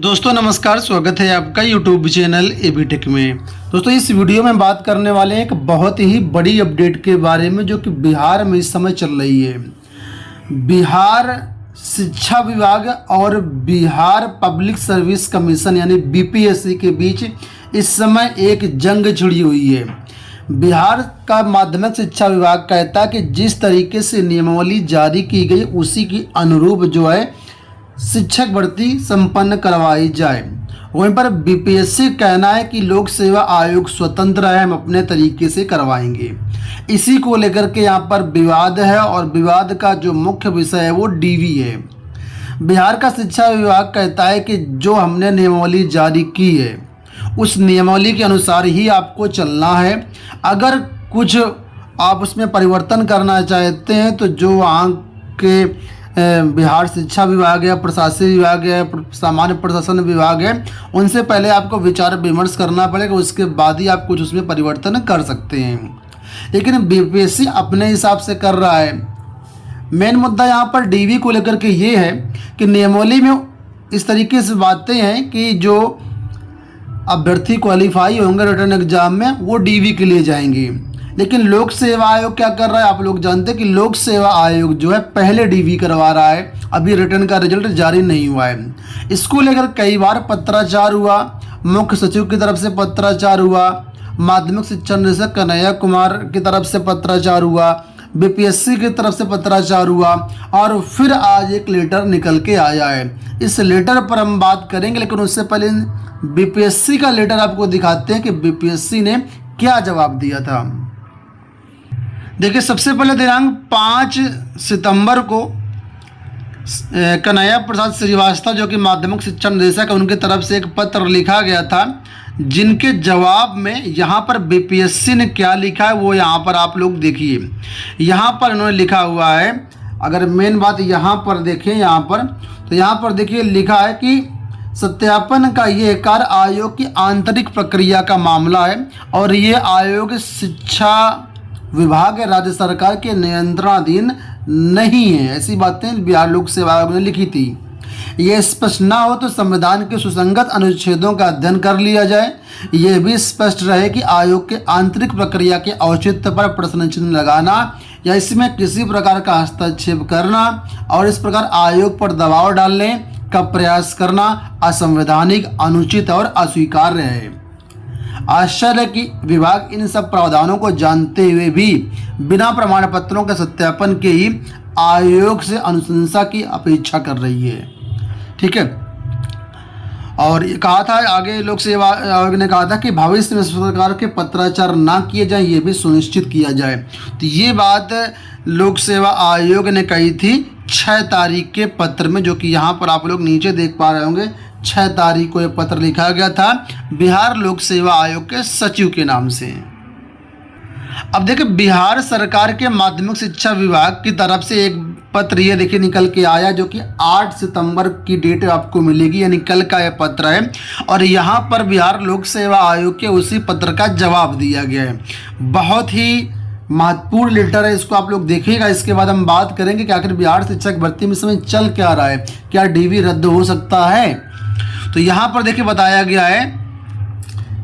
दोस्तों नमस्कार, स्वागत है आपका यूट्यूब चैनल एबी टेक में। दोस्तों इस वीडियो में बात करने वाले हैं एक बहुत ही बड़ी अपडेट के बारे में जो कि बिहार में इस समय चल रही है। बिहार शिक्षा विभाग और बिहार पब्लिक सर्विस कमीशन यानी बीपीएससी के बीच इस समय एक जंग छिड़ी हुई है। बिहार का माध्यमिक शिक्षा विभाग कहता है कि जिस तरीके से नियमावली जारी की गई उसी की अनुरूप जो है शिक्षक भर्ती संपन्न करवाई जाए। वहीं पर बीपीएससी कहना है कि लोक सेवा आयोग स्वतंत्र है, हम अपने तरीके से करवाएंगे। इसी को लेकर के यहाँ पर विवाद है और विवाद का जो मुख्य विषय है वो डीवी है। बिहार का शिक्षा विभाग कहता है कि जो हमने नियमावली जारी की है उस नियमावली के अनुसार ही आपको चलना है। अगर कुछ आप उसमें परिवर्तन करना चाहते हैं तो जो वहाँ के बिहार शिक्षा विभाग है, प्रशासन विभाग है, सामान्य प्रशासन विभाग है, उनसे पहले आपको विचार विमर्श करना पड़ेगा। उसके बाद ही आप कुछ उसमें परिवर्तन कर सकते हैं। लेकिन बीपीएससी अपने हिसाब से कर रहा है। मेन मुद्दा यहाँ पर डीवी को लेकर के ये है कि नियमावली में इस तरीके से बातें हैं कि जो अभ्यर्थी क्वालिफाई होंगे रिटर्न एग्जाम में वो डीवी के लिए जाएंगे। लेकिन लोक सेवा आयोग क्या कर रहा है, आप लोग जानते हैं कि लोक सेवा आयोग जो है पहले डीवी करवा रहा है। अभी रिटर्न का रिजल्ट जारी नहीं हुआ है। इसको लेकर कई बार पत्राचार हुआ, मुख्य सचिव की तरफ से पत्राचार हुआ, माध्यमिक शिक्षा निदेशक कन्हैया कुमार की तरफ से पत्राचार हुआ, बीपीएससी की तरफ से पत्राचार हुआ और फिर आज एक लेटर निकल के आया है। इस लेटर पर हम बात करेंगे, लेकिन उससे पहले बीपीएससी का लेटर आपको दिखाते हैं कि बीपीएससी ने क्या जवाब दिया था। देखिए, सबसे पहले दिनांक 5 सितंबर को कन्हैया प्रसाद श्रीवास्तव जो कि माध्यमिक शिक्षा निदेशक है उनकी तरफ से एक पत्र लिखा गया था, जिनके जवाब में यहाँ पर बीपीएससी ने क्या लिखा है वो यहाँ पर आप लोग देखिए। यहाँ पर उन्होंने लिखा हुआ है, अगर मेन बात यहाँ पर देखें यहाँ पर, तो यहाँ पर देखिए लिखा है कि सत्यापन का ये कार्य आयोग की आंतरिक प्रक्रिया का मामला है और ये आयोग शिक्षा विभाग राज्य सरकार के नियंत्रणाधीन नहीं है। ऐसी बातें बिहार लोक सेवा आयोग ने लिखी थी। ये स्पष्ट ना हो तो संविधान के सुसंगत अनुच्छेदों का अध्ययन कर लिया जाए। यह भी स्पष्ट रहे कि आयोग के आंतरिक प्रक्रिया के औचित्य पर प्रश्न चिन्ह लगाना या इसमें किसी प्रकार का हस्तक्षेप करना और इस प्रकार आयोग पर दबाव डालने का प्रयास करना असंवैधानिक, अनुचित और अस्वीकार्य है। आश्चर्य कि विभाग इन सब प्रावधानों को जानते हुए भी बिना प्रमाण पत्रों के सत्यापन के ही आयोग से अनुशंसा की अपेक्षा कर रही है। ठीक है, और ये कहा था आगे लोक सेवा आयोग ने कहा था कि भविष्य में इस प्रकार के पत्राचार ना किए जाएं, ये भी सुनिश्चित किया जाए। तो ये बात लोक सेवा आयोग ने कही थी 6 तारीख के पत्र में, जो कि यहाँ पर आप लोग नीचे देख पा रहे होंगे। 6 तारीख को यह पत्र लिखा गया था बिहार लोक सेवा आयोग के सचिव के नाम से। अब देखिए, बिहार सरकार के माध्यमिक शिक्षा विभाग की तरफ से एक पत्र ये देखिए निकल के आया, जो कि 8 सितंबर की डेट आपको मिलेगी, यानी कल का यह पत्र है। और यहाँ पर बिहार लोक सेवा आयोग के उसी पत्र का जवाब दिया गया है। बहुत ही महत्वपूर्ण लेटर है, इसको आप लोग देखिएगा। इसके बाद हम बात करेंगे कि आखिर बिहार शिक्षक भर्ती में समय चल क्या रहा है, क्या डीवी रद्द हो सकता है। तो यहाँ पर देखिए बताया गया है,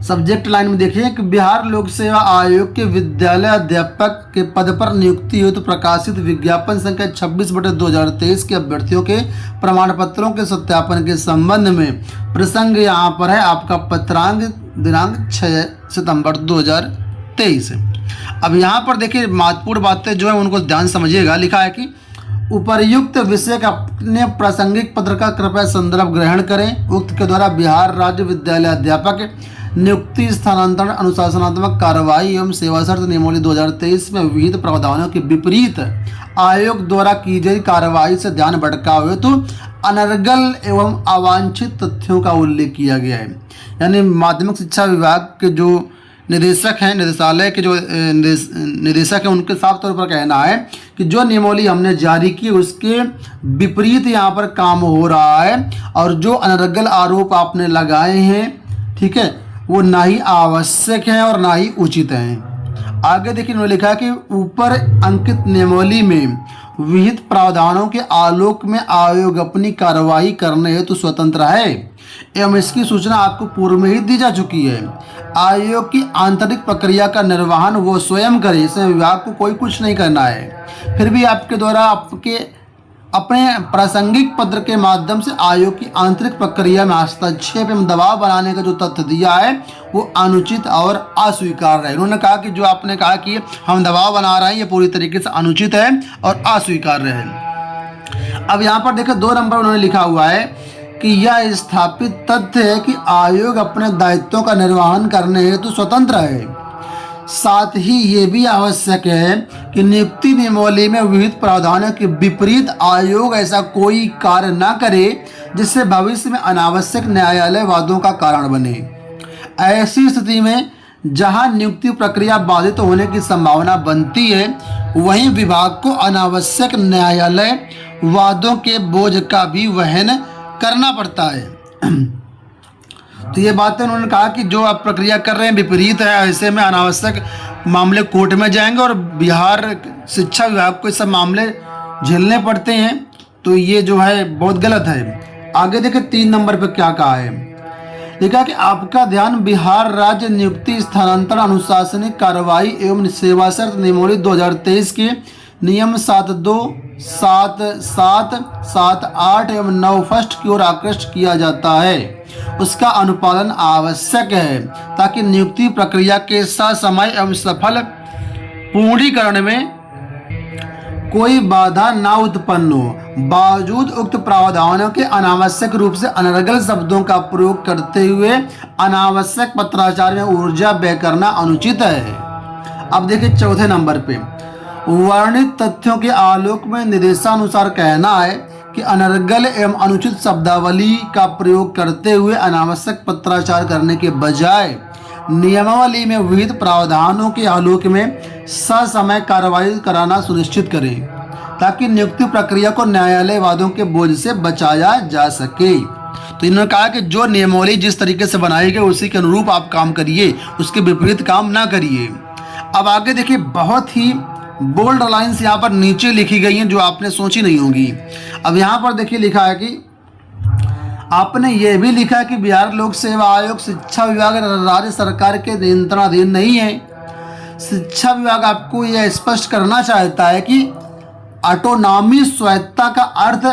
सब्जेक्ट लाइन में देखिए कि बिहार लोक सेवा आयोग के विद्यालय अध्यापक के पद पर नियुक्ति हेतु प्रकाशित विज्ञापन संख्या 26/2023 के अभ्यर्थियों के प्रमाण पत्रों के सत्यापन के संबंध में प्रसंग यहाँ पर है आपका पत्रांक दिनांक 6 सितंबर 2023। अब यहाँ पर देखिए महत्वपूर्ण बातें जो है उनको ध्यान समझिएगा। लिखा है कि उपर्युक्त विषय का अपने प्रासंगिक पत्र का कृपया संदर्भ ग्रहण करें। उक्त के द्वारा बिहार राज्य विद्यालय अध्यापक नियुक्ति, स्थानांतरण, अनुशासनात्मक कार्रवाई एवं सेवा शर्त नियमावली 2023 में विहित प्रावधानों के विपरीत आयोग द्वारा की गई कार्रवाई से ध्यान भटकाव हेतु अनर्गल एवं अवांछित तथ्यों का उल्लेख किया गया है। यानी माध्यमिक शिक्षा विभाग के जो निदेशक हैं, निदेशालय के जो निदेशक हैं, उनके साफ तौर पर कहना है कि जो नियमावली हमने जारी की उसके विपरीत यहाँ पर काम हो रहा है और जो अनर्गल आरोप आपने लगाए हैं, ठीक है, वो ना ही आवश्यक हैं और ना ही उचित हैं। आगे देखिए उन्होंने लिखा है कि ऊपर अंकित नियमावली में विहित प्रावधानों के आलोक में आयोग अपनी कार्रवाई करने हेतु स्वतंत्र है। एवं इसकी सूचना आपको पूर्व में ही दी जा चुकी है। आयोग की आंतरिक प्रक्रिया का निर्वहन वो स्वयं करे, इसमें विभाग को कोई कुछ नहीं करना है। फिर भी आपके द्वारा आपके अपने प्रासंगिक पत्र के माध्यम से आयोग की आंतरिक प्रक्रिया में हस्तक्षेप एवं दबाव बनाने का जो तथ्य दिया है वो अनुचित और अस्वीकार्य है। उन्होंने कहा कि जो आपने कहा कि हम दबाव बना रहे हैं ये पूरी तरीके से अनुचित है और अस्वीकार्य है। अब यहाँ पर देखो 2 नंबर उन्होंने लिखा हुआ है कि यह स्थापित तथ्य है कि आयोग अपने दायित्वों का निर्वहन करने हेतु स्वतंत्र है। साथ ही ये भी आवश्यक है कि नियुक्ति नियमावली में विहित प्रावधानों के विपरीत आयोग ऐसा कोई कार्य न करे जिससे भविष्य में अनावश्यक न्यायालय वादों का कारण बने। ऐसी स्थिति में जहां नियुक्ति प्रक्रिया बाधित होने की संभावना बनती है वहीं विभाग को अनावश्यक न्यायालय वादों के बोझ का भी वहन करना पड़ता है। तो ये बातें उन्होंने कहा कि जो आप प्रक्रिया कर रहे हैं विपरीत है, ऐसे में अनावश्यक मामले कोर्ट में जाएंगे और बिहार शिक्षा विभाग को सब मामले झेलने पड़ते हैं। तो ये जो है बहुत गलत है। आगे देखें 3 नंबर पर क्या कहा है। लिखा कि आपका ध्यान बिहार राज्य नियुक्ति स्थानांतरण अनुशासनिक कार्रवाई एवं सेवा शर्त नियमावली 2023 के नियम 72, 77, 78 एवं 9 फर्स्ट की ओर आकृष्ट किया जाता है। उसका अनुपालन आवश्यक है ताकि नियुक्ति प्रक्रिया के ससमय एवं सफल पूर्णीकरण में कोई बाधा न उत्पन्न हो। बावजूद उक्त प्रावधानों के अनावश्यक रूप से अनर्गल शब्दों का प्रयोग करते हुए अनावश्यक पत्राचार में ऊर्जा व्यय करना अनुचित है। अब देखिए 4थे नंबर पे वर्णित तथ्यों के आलोक में निर्देशानुसार कहना है कि अनर्गल एवं अनुचित शब्दावली का प्रयोग करते हुए अनावश्यक पत्राचार करने के बजाय नियमावली में विहित प्रावधानों के आलोक में ससमय कार्रवाई कराना सुनिश्चित करें ताकि नियुक्ति प्रक्रिया को न्यायालय वादों के बोझ से बचाया जा सके। तो इन्होंने कहा कि जो नियमावली जिस तरीके से बनाई गई उसी के अनुरूप आप काम करिए, उसके विपरीत काम ना करिए। अब आगे देखिए बहुत ही बोल्ड लाइन्स यहाँ पर नीचे लिखी गई हैं जो आपने सोची नहीं होगी। अब यहाँ पर देखिए लिखा है कि आपने ये भी लिखा है कि बिहार लोक सेवा आयोग शिक्षा विभाग राज्य सरकार के नियंत्रणाधीन नहीं है। शिक्षा विभाग आपको यह स्पष्ट करना चाहता है कि ऑटोनॉमी स्वायत्ता का अर्थ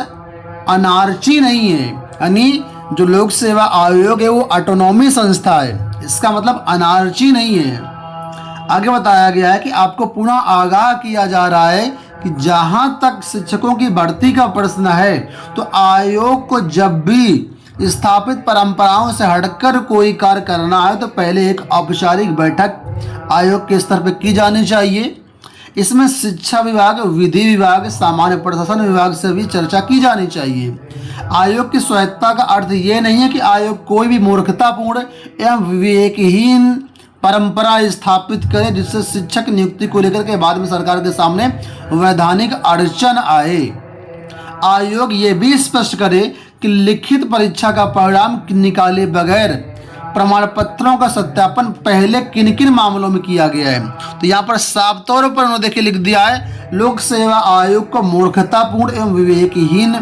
अनार्ची नहीं है, यानी जो लोक सेवा आयोग है वो ऑटोनॉमी संस्था है, इसका मतलब अनार्ची नहीं है। आगे बताया गया है कि आपको पुनः आगाह किया जा रहा है कि जहां तक शिक्षकों की भर्ती का प्रश्न है तो आयोग को जब भी स्थापित परंपराओं से हटकर कोई कार्य करना है तो पहले एक औपचारिक बैठक आयोग के स्तर पर की जानी चाहिए। इसमें शिक्षा विभाग, विधि विभाग, सामान्य प्रशासन विभाग से भी चर्चा की जानी चाहिए। आयोग की स्वायत्ता का अर्थ ये नहीं है कि आयोग कोई भी मूर्खतापूर्ण एवं विवेकहीन परंपरा स्थापित करे जिससे शिक्षक नियुक्ति को लेकर के बाद में सरकार के सामने वैधानिक अड़चन आए। आयोग ये भी स्पष्ट करे कि लिखित परीक्षा का परिणाम निकाले बगैर प्रमाण पत्रों का सत्यापन पहले किन किन मामलों में किया गया है। तो यहाँ पर साफ तौर पर उन्होंने देखिए लिख दिया है लोक सेवा आयोग को मूर्खतापूर्ण एवं विवेकहीन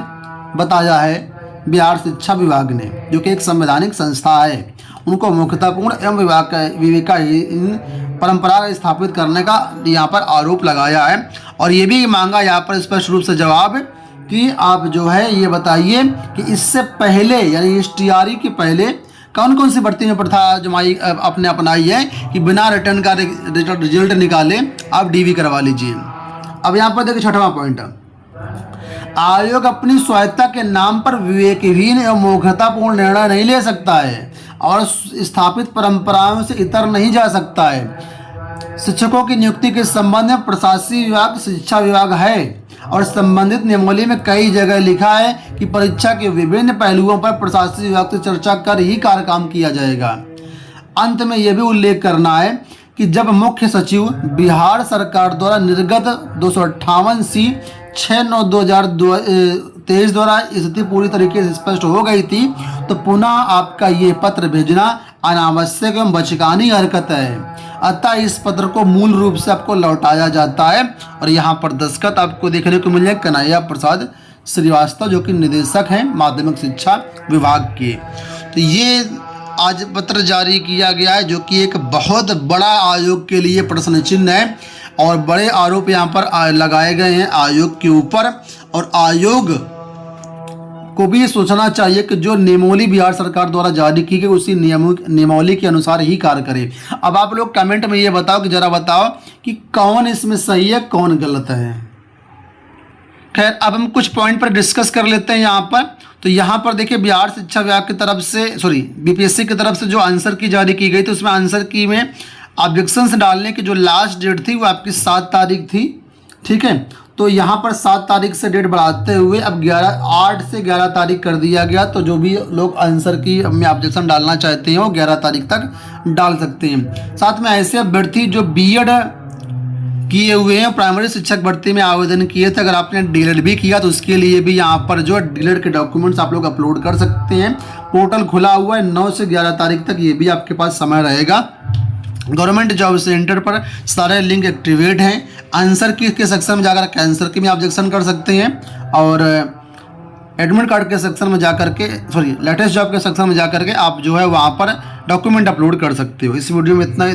बताया है बिहार शिक्षा विभाग ने, जो कि एक संवैधानिक संस्था है। उनको मूर्खतापूर्ण एवं विवेकहीन परंपरा स्थापित करने का यहाँ पर आरोप लगाया है। और ये भी मांगा यहाँ पर स्पष्ट रूप से जवाब कि आप जो है ये बताइए कि इससे पहले यानी इस टीआरई के पहले कौन कौन सी भर्ती में प्रथा जमाई आपने अपनाई है कि बिना रिटर्न का रिजल्ट निकाले आप डीवी करवा लीजिए। अब यहाँ पर देखिए 6वां पॉइंट, आयोग अपनी स्वायत्ता के नाम पर विवेकहीन एवं मूर्खतापूर्ण निर्णय नहीं ले सकता है और स्थापित परंपराओं से इतर नहीं जा सकता है। शिक्षकों की नियुक्ति के संबंध में प्रशासनिक विभाग शिक्षा विभाग है और संबंधित नियमावली में कई जगह लिखा है कि परीक्षा के विभिन्न पहलुओं पर प्रशासनिक विभाग से चर्चा कर ही कार्य काम किया जाएगा। अंत में यह भी उल्लेख करना है कि जब मुख्य सचिव बिहार सरकार द्वारा निर्गत 258C 6/9/2023 द्वारा स्थिति पूरी तरीके से स्पष्ट हो गई थी तो पुनः आपका ये पत्र भेजना अनावश्यक एवं बचकानी हरकत है। अतः इस पत्र को मूल रूप से आपको लौटाया जाता है। और यहाँ पर दस्तखत आपको देखने को मिल जाए कन्हैया प्रसाद श्रीवास्तव, जो कि निदेशक हैं माध्यमिक शिक्षा विभाग के। तो ये आज पत्र जारी किया गया है, जो कि एक बहुत बड़ा आयोग के लिए प्रश्न चिन्ह है और बड़े आरोप यहाँ पर लगाए गए हैं आयोग के ऊपर। और आयोग को भी ये सोचना चाहिए कि जो नियमावली बिहार सरकार द्वारा जारी की गई उसी नियमावली के अनुसार ही कार्य करे। अब आप लोग कमेंट में ये बताओ कि जरा बताओ कि कौन इसमें सही है कौन गलत है। खैर, अब हम कुछ पॉइंट पर डिस्कस कर लेते हैं यहाँ पर। तो यहाँ पर देखिए, बिहार शिक्षा विभाग की तरफ से बीपीएससी की तरफ से जो आंसर की जारी की गई थी, उसमें आंसर की में ऑब्जेक्शंस डालने की जो लास्ट डेट थी वो आपकी 7 तारीख थी। ठीक है, तो यहाँ पर 7 तारीख से डेट बढ़ाते हुए अब 8 से 11 तारीख कर दिया गया। तो जो भी लोग आंसर की में ऑब्जेक्शन डालना चाहते हैं वो 11 तारीख तक डाल सकते हैं। साथ में ऐसे अभ्यर्थी जो बीएड किए हुए हैं, प्राइमरी शिक्षक भर्ती में आवेदन किए थे, अगर आपने डीएलएड भी किया तो उसके लिए भी यहाँ पर जो डीएलएड के डॉक्यूमेंट्स आप लोग अपलोड कर सकते हैं। पोर्टल खुला हुआ है 9 से 11 तारीख तक, ये भी आपके पास समय रहेगा। गवर्नमेंट जॉब सेंटर पर सारे लिंक एक्टिवेट हैं। आंसर की के सेक्शन में जाकर कैंसर की भी ऑब्जेक्शन कर सकते हैं और एडमिट कार्ड के सेक्शन में जाकर के लेटेस्ट जॉब के सेक्शन में जाकर के आप जो है वहाँ पर डॉक्यूमेंट अपलोड कर सकते हो। इस वीडियो में इतना ही।